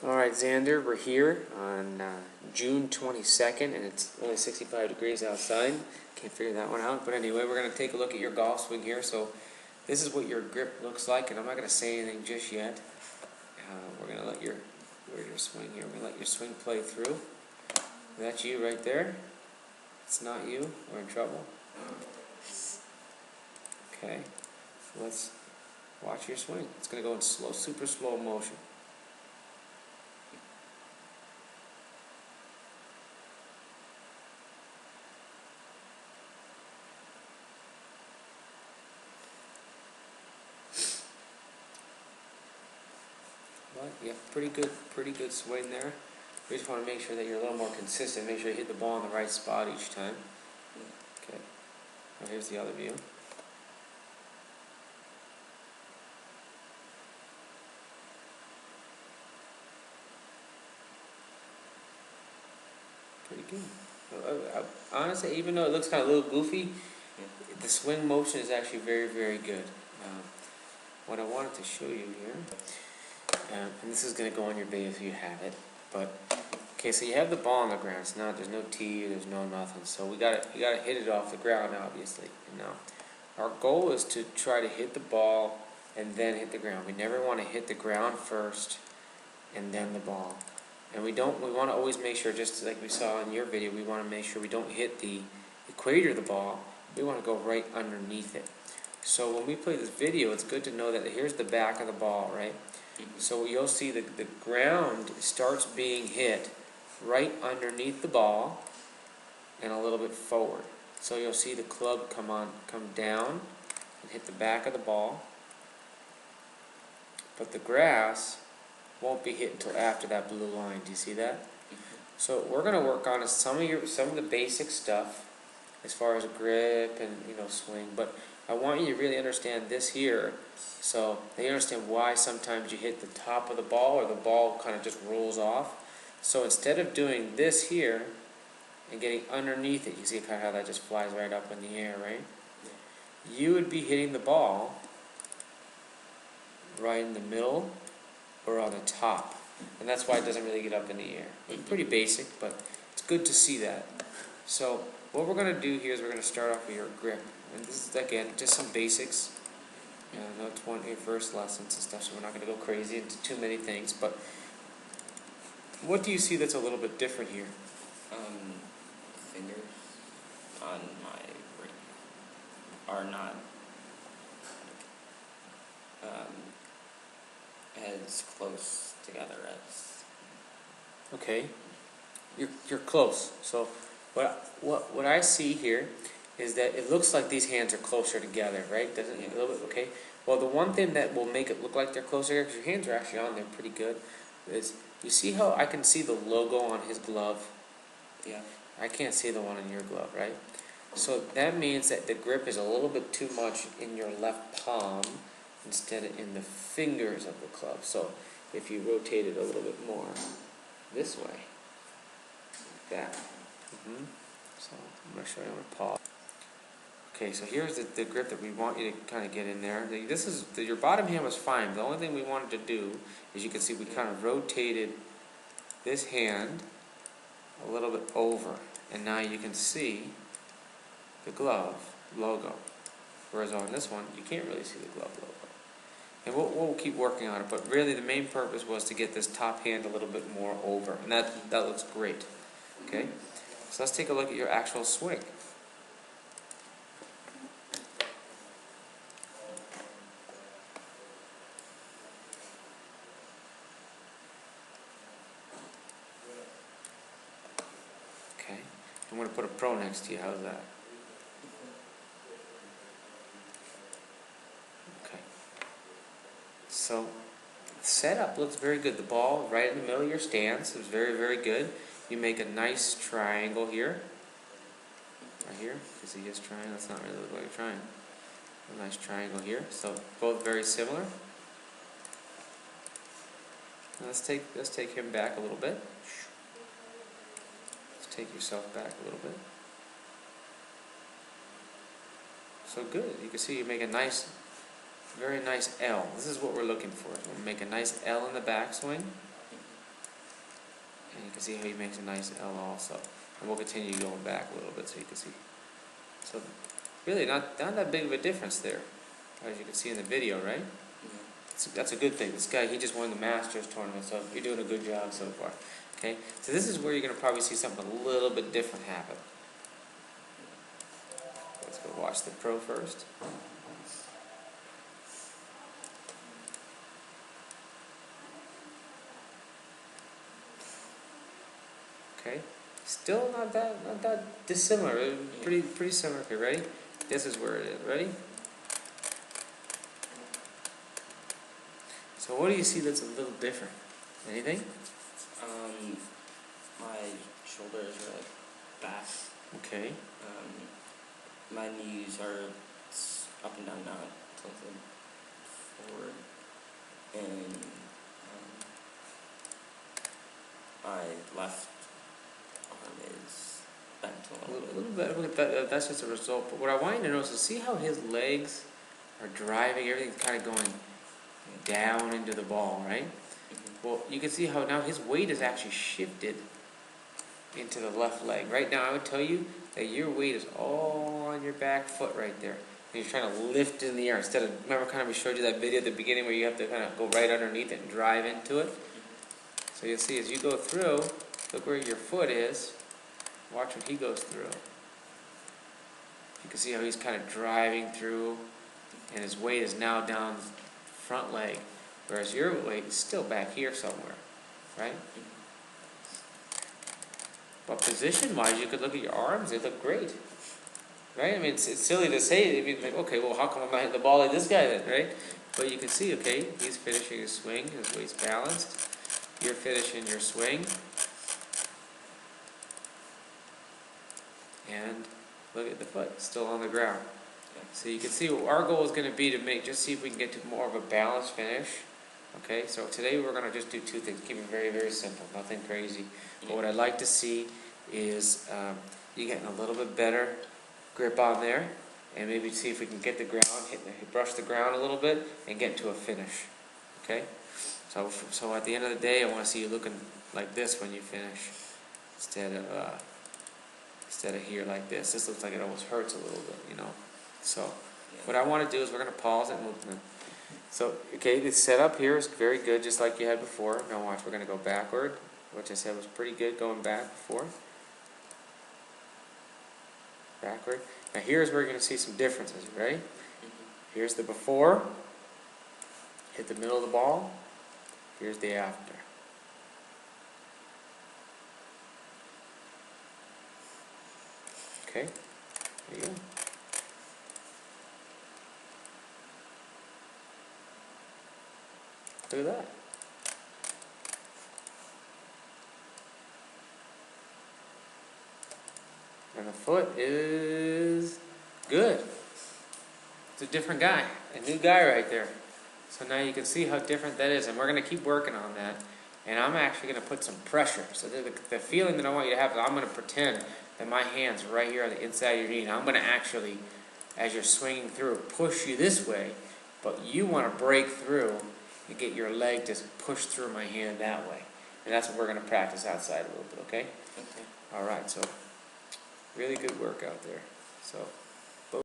Alright, Zander, we're here on June 22nd, and it's only 65 degrees outside. Can't figure that one out. But anyway, we're going to take a look at your golf swing here. So this is what your grip looks like, and I'm not going to say anything just yet. We're going to let your swing here. We're going to let your swing play through. That's you right there. It's not you. We're in trouble. Okay, so let's watch your swing. It's going to go in slow, super slow motion. But yeah, pretty good swing there. We just want to make sure that you're a little more consistent. Make sure you hit the ball in the right spot each time. Okay. Now here's the other view. Pretty good. Honestly, even though it looks kind of a little goofy, the swing motion is actually very good. What I wanted to show you here. And this is going to go on your video if you have it. But okay, so you have the ball on the ground. It's not. There's no tee. There's no nothing. So you gotta hit it off the ground, obviously. And now, our goal is to try to hit the ball and then hit the ground. We never want to hit the ground first and then the ball. And we want to always make sure, just like we saw in your video, we want to make sure we don't hit the equator of the ball. We want to go right underneath it. So when we play this video, it's good to know that here's the back of the ball, right? So you'll see the ground starts being hit right underneath the ball and a little bit forward. So you'll see the club come down and hit the back of the ball. But the grass won't be hit until after that blue line. Do you see that? So we're going to work on some of the basic stuff as far as grip and swing, but I want you to really understand this here, so they understand why sometimes you hit the top of the ball or the ball kind of just rolls off. So instead of doing this here and getting underneath it, you see kind of how that just flies right up in the air, right? You would be hitting the ball right in the middle or on the top, and that's why it doesn't really get up in the air. It's pretty basic, but it's good to see that. So what we're going to do here is we're going to start off with your grip. And this is, again, just some basics. I know it's one of your first lessons and stuff, so we're not going to go crazy into too many things. But what do you see that's a little bit different here? Fingers on my ring are not as close together as. Okay, you're close. So what I see here is that it looks like these hands are closer together, right? Doesn't it? A little bit, okay? Well, the one thing that will make it look like they're closer, because your hands are actually on there pretty good, is you see how I can see the logo on his glove? Yeah. I can't see the one on your glove, right? So that means that the grip is a little bit too much in your left palm instead of in the fingers of the club. So if you rotate it a little bit more this way, like that. So I'm going to show you on a paw. Okay, so here's the grip that we want you to kind of get in there. Your bottom hand was fine. The only thing we wanted to do, as you can see, we kind of rotated this hand a little bit over, and now you can see the glove logo. Whereas on this one, you can't really see the glove logo. And we'll keep working on it, but really the main purpose was to get this top hand a little bit more over, and that looks great. Okay, so let's take a look at your actual swing. Okay, I'm going to put a pro next to you. How's that? Okay. So, setup looks very good. The ball right in the middle of your stance is very good. You make a nice triangle here. Right here. You see his triangle? That's not really what you're trying. A nice triangle here. So, both very similar. Now let's take him back a little bit. Take yourself back a little bit. So good. You can see you make a nice, very nice L. This is what we're looking for. We'll make a nice L in the backswing. And you can see how he makes a nice L also. And we'll continue going back a little bit so you can see. So really not that big of a difference there, as you can see in the video, right? That's a good thing. This guy, he just won the Masters tournament, so you're doing a good job so far. Okay, so this is where you're going to probably see something a little bit different happen. Let's go watch the pro first. Okay, still not that dissimilar. Pretty similar. Okay, ready? This is where it is. Ready? So what do you see that's a little different? Anything? My shoulders are like back. Okay. My knees are up and down, not tilted forward, and my left arm is bent a little bit. Little bit. That's just a result. But what I want you to notice is see how his legs are driving. Everything's kind of going down into the ball, right? Well, you can see how now his weight is actually shifted into the left leg. Right now, I would tell you that your weight is all on your back foot right there. And you're trying to lift in the air instead of, remember kind of we showed you that video at the beginning where you have to kind of go right underneath it and drive into it? So you'll see as you go through, look where your foot is. Watch what he goes through. You can see how he's kind of driving through and his weight is now down front leg, whereas your weight is still back here somewhere, right? But position-wise, you could look at your arms; they look great, right? I mean, it's silly to say. I mean, like, okay, well, how come I'm not hitting the ball like this guy then, right? But you can see, okay, he's finishing his swing; his weight's balanced. You're finishing your swing, and look at the foot, still on the ground. So you can see what our goal is going to be to just see if we can get to more of a balanced finish. Okay, so today we're going to just do two things, keep it very, very simple, nothing crazy. But what I'd like to see is you getting a little bit better grip on there, and maybe see if we can get the ground, brush the ground a little bit, and get to a finish. Okay, so at the end of the day, I want to see you looking like this when you finish, instead of here like this. This looks like it almost hurts a little bit, you know. So what I want to do is we're going to pause it and we'll. So, okay, the setup here is very good, just like you had before. Now watch, we're going to go backward, which I said was pretty good going back before. Backward. Now here's where you're going to see some differences, you ready? Here's the before, hit the middle of the ball, here's the after. Okay, there you go. Look at that. And the foot is good. It's a different guy, a new guy right there. So now you can see how different that is, and we're going to keep working on that. And I'm actually going to put some pressure. So the feeling that I want you to have is I'm going to pretend that my hand's right here on the inside of your knee. And I'm going to actually, as you're swinging through, push you this way, but you want to break through and get your leg to push through my hand that way. And that's what we're going to practice outside a little bit, okay? Okay. All right, so really good work out there. So.